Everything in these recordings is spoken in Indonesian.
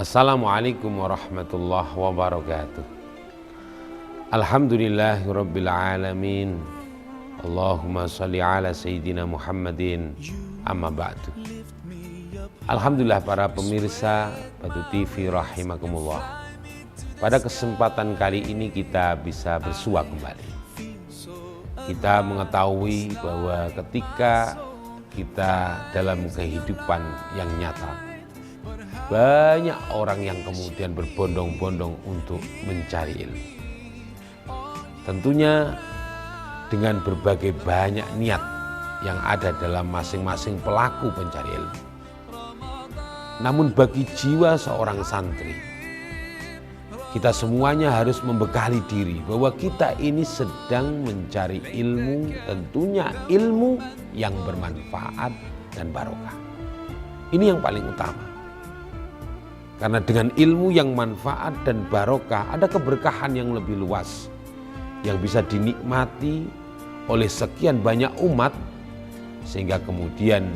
Assalamualaikum warahmatullahi wabarakatuh. Alhamdulillahirabbil alamin. Allahumma shalli ala sayyidina Muhammadin. Amma ba'du. Alhamdulillah para pemirsa Batu TV rahimakumullah. Pada kesempatan kali ini kita bisa bersua kembali. Kita mengetahui bahwa ketika kita dalam kehidupan yang nyata, banyak orang yang kemudian berbondong-bondong untuk mencari ilmu. Tentunya dengan berbagai banyak niat yang ada dalam masing-masing pelaku pencari ilmu. Namun bagi jiwa seorang santri, kita semuanya harus membekali diri bahwa kita ini sedang mencari ilmu, tentunya ilmu yang bermanfaat dan barokah. Ini yang paling utama. Karena dengan ilmu yang manfaat dan barokah ada keberkahan yang lebih luas yang bisa dinikmati oleh sekian banyak umat, sehingga kemudian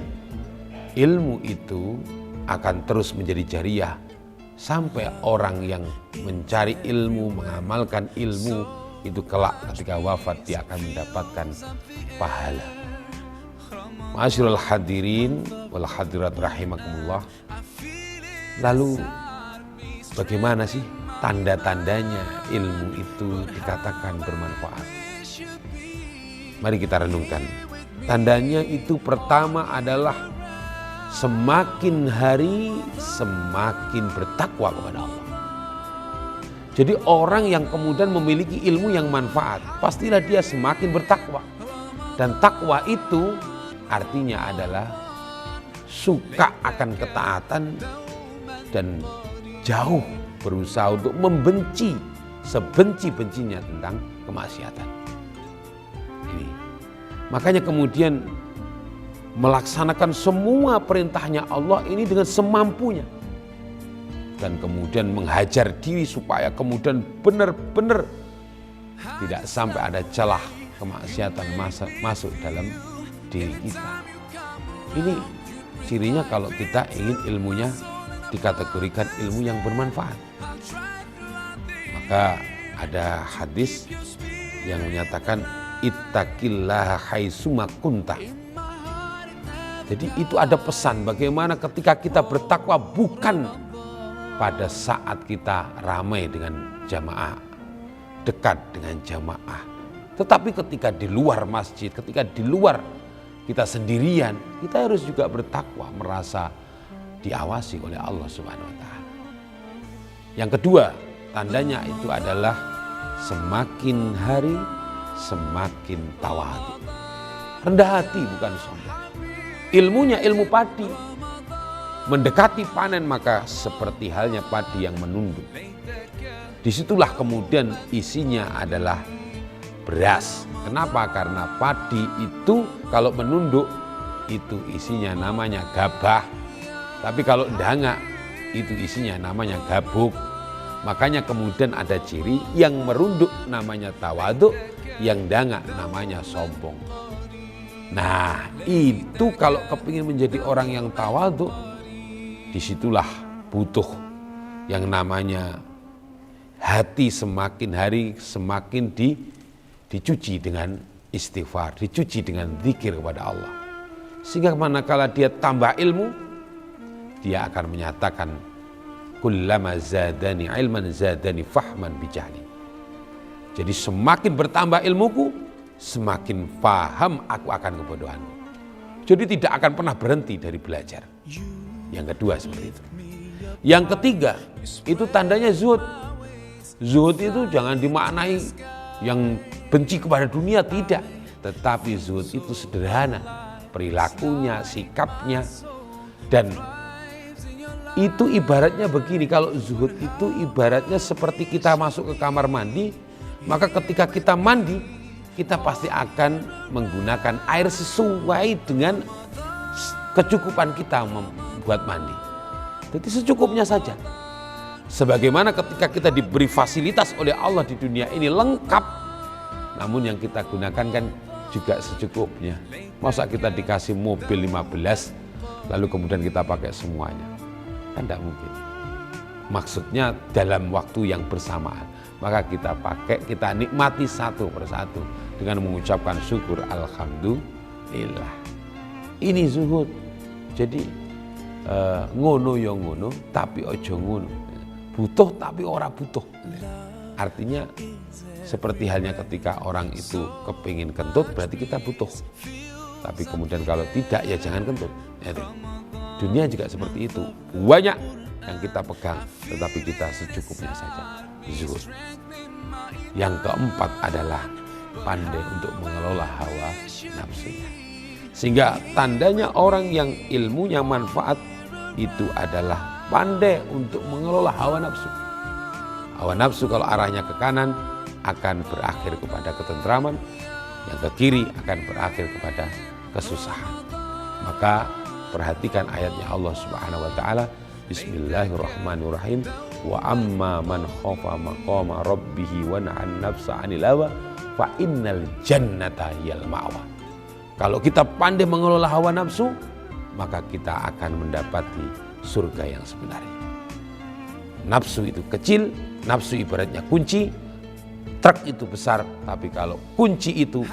ilmu itu akan terus menjadi jariah sampai orang yang mencari ilmu, mengamalkan ilmu itu kelak ketika wafat dia akan mendapatkan pahala. Ma'asyiral hadirin wal hadirat rahimakumullah. Lalu bagaimana sih tanda-tandanya ilmu itu dikatakan bermanfaat? Mari kita renungkan. Tandanya itu pertama adalah semakin hari semakin bertakwa kepada Allah. Jadi orang yang kemudian memiliki ilmu yang manfaat, pastilah dia semakin bertakwa. Dan takwa itu artinya adalah suka akan ketaatan dan jauh berusaha untuk membenci sebenci-bencinya tentang kemaksiatan. Ini. Makanya kemudian melaksanakan semua perintahnya Allah ini dengan semampunya. Dan kemudian menghajar diri supaya kemudian benar-benar tidak sampai ada celah kemaksiatan masuk dalam diri kita. Ini cirinya kalau kita ingin ilmunya dikategorikan ilmu yang bermanfaat. Maka ada hadis yang menyatakan ittaqillaha haitsuma kunta. Jadi itu ada pesan bagaimana ketika kita bertakwa bukan pada saat kita ramai dengan jamaah, dekat dengan jamaah, tetapi ketika di luar masjid, ketika di luar kita sendirian, kita harus juga bertakwa, merasa diawasi oleh Allah Subhanahu wa taala. Yang kedua, tandanya itu adalah semakin hari semakin tawadhu. Rendah hati bukan sombong. Ilmunya ilmu padi. Mendekati panen maka seperti halnya padi yang menunduk. Disitulah kemudian isinya adalah beras. Kenapa? Karena padi itu kalau menunduk itu isinya namanya gabah. Tapi kalau ndanga itu isinya namanya gabuk. Makanya kemudian ada ciri yang merunduk namanya tawadhu, yang ndanga namanya sombong. Nah itu kalau kepingin menjadi orang yang tawadhu, disitulah butuh yang namanya hati semakin hari semakin dicuci dengan istighfar, dicuci dengan zikir kepada Allah. Sehingga manakala dia tambah ilmu, dia akan menyatakan kullama zadani ilman zadani fahman bijahli. Jadi semakin bertambah ilmuku, semakin paham aku akan kebodohanku. Jadi tidak akan pernah berhenti dari belajar. Yang kedua seperti itu. Yang ketiga, itu tandanya zuhud. Zuhud itu jangan dimaknai yang benci kepada dunia, tidak. Tetapi zuhud itu sederhana. Perilakunya, sikapnya. Dan itu ibaratnya begini, kalau zuhud itu ibaratnya seperti kita masuk ke kamar mandi, maka ketika kita mandi, kita pasti akan menggunakan air sesuai dengan kecukupan kita membuat mandi. Jadi secukupnya saja. Sebagaimana ketika kita diberi fasilitas oleh Allah di dunia ini lengkap, namun yang kita gunakan kan juga secukupnya. Masa kita dikasih mobil 15, lalu kemudian kita pakai semuanya? Kan tidak mungkin. maksudnya dalam waktu yang bersamaan. Maka kita nikmati satu persatu dengan mengucapkan syukur alhamdulillah. Ini zuhud. Jadi ngono ya ngono tapi ojo ngono. Butuh tapi ora butuh. Artinya seperti halnya ketika orang itu kepingin kentut berarti kita butuh. Tapi kemudian kalau tidak ya jangan kentut. Dunia juga seperti itu. Banyak yang kita pegang tetapi kita secukupnya saja. Zuhud. Yang keempat adalah pandai untuk mengelola hawa nafsunya. Sehingga tandanya orang yang ilmunya manfaat itu adalah pandai untuk mengelola hawa nafsu. Hawa nafsu kalau arahnya ke kanan akan berakhir kepada ketentraman, yang ke kiri akan berakhir kepada kesusahan. Maka perhatikan ayatnya Allah Subhanahu wa taala, Bismillahirrahmanirrahim. Wa amma man khafa maqama rabbih wa na'an nafsa 'anil hawa fa innal jannata hiyal ma'wa. Kalau kita pandai mengelola hawa nafsu, maka kita akan mendapati surga yang sebenarnya. Nafsu itu kecil, nafsu ibaratnya kunci, truk itu besar, tapi kalau kunci itu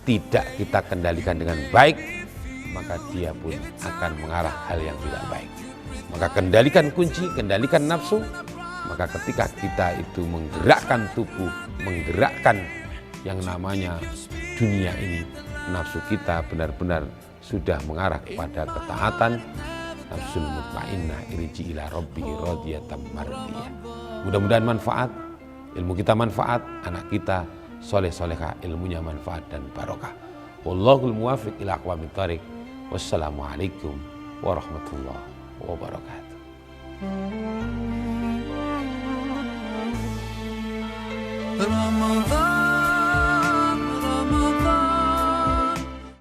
tidak kita kendalikan dengan baik, maka dia pun akan mengarah hal yang tidak baik. Maka kendalikan kunci, kendalikan nafsu, maka ketika kita itu menggerakkan tubuh, menggerakkan yang namanya dunia ini, nafsu kita benar-benar sudah mengarah kepada ketaatan. Nafsul mutmainnah irji ila rabbi radiyatan mardiyah. Mudah-mudahan manfaat, ilmu kita manfaat, anak kita soleh-solehah, ilmunya manfaat dan barokah. Wallahul muwaffiq ila aqwamit thoriq. Wassalamualaikum warahmatullahi wabarakatuh. Ramadan